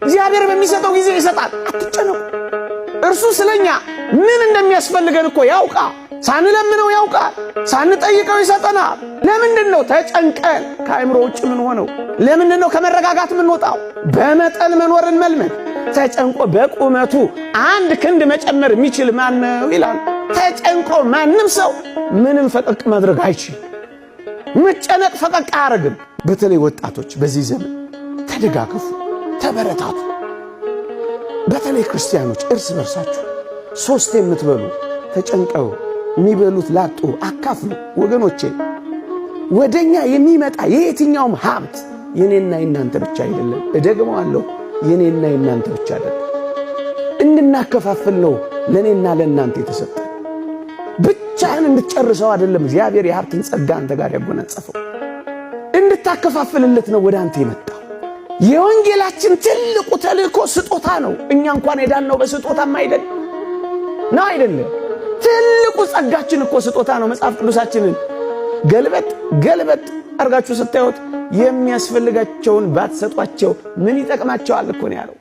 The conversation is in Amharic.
እግዚአብሔር በሚሰጠው ጊዜ ይሰጣል። አትጨነቁ። እርሱ ስለኛ ምን እንደሚያስፈልገን እኮ ያውቃል። ሳንለምነው ያውቃል። ሳንጠይቀው ይሰጠናል። ለምንድነው ተጨንቀን ከአእምሮ ውጭ ምን ሆነው? ለምንድነው ከመረጋጋት ምን ወጣው? በመጠን መኖርን መልመድ። ተጨንቆ በቁመቱ አንድ ክንድ መጨመር የሚችል ማን ነው ይላል። ተጨንቆ ማንም ሰው ምንም ፈቀቅ ማድረግ አይችልም። መጨነቅ ፈቀቅ አያረግም። በተለይ ወጣቶች በዚህ ዘመን ተደጋገፉ፣ ተበረታቱ። በተለይ ክርስቲያኖች እርስ በርሳችሁ ሶስት የምትበሉ ተጨንቀው የሚበሉት ላጡ አካፍሉ። ወገኖቼ ወደኛ የሚመጣ የየትኛውም ሀብት የኔና የናንተ ብቻ አይደለም። እደግመዋለሁ፣ የኔና የናንተ ብቻ አይደለም። እንድናከፋፍል ነው ለኔና ለናንተ የተሰጠ። ብቻህን እንድትጨርሰው አይደለም እግዚአብሔር የሀብትን ጸጋ አንተ ጋር ያጎናጸፈው። እንድታከፋፍልለት ነው ወደ አንተ የመጣው። የወንጌላችን ትልቁ ተልእኮ ስጦታ ነው። እኛ እንኳን የዳነው በስጦታም አይደለም። ትልቁ ጸጋችን እኮ ስጦታ ነው። መጽሐፍ ቅዱሳችንን ገልበጥ አርጋችሁ ስታዩት የሚያስፈልጋቸውን ባትሰጧቸው ምን ይጠቅማቸዋል እኮ ነው ያለው።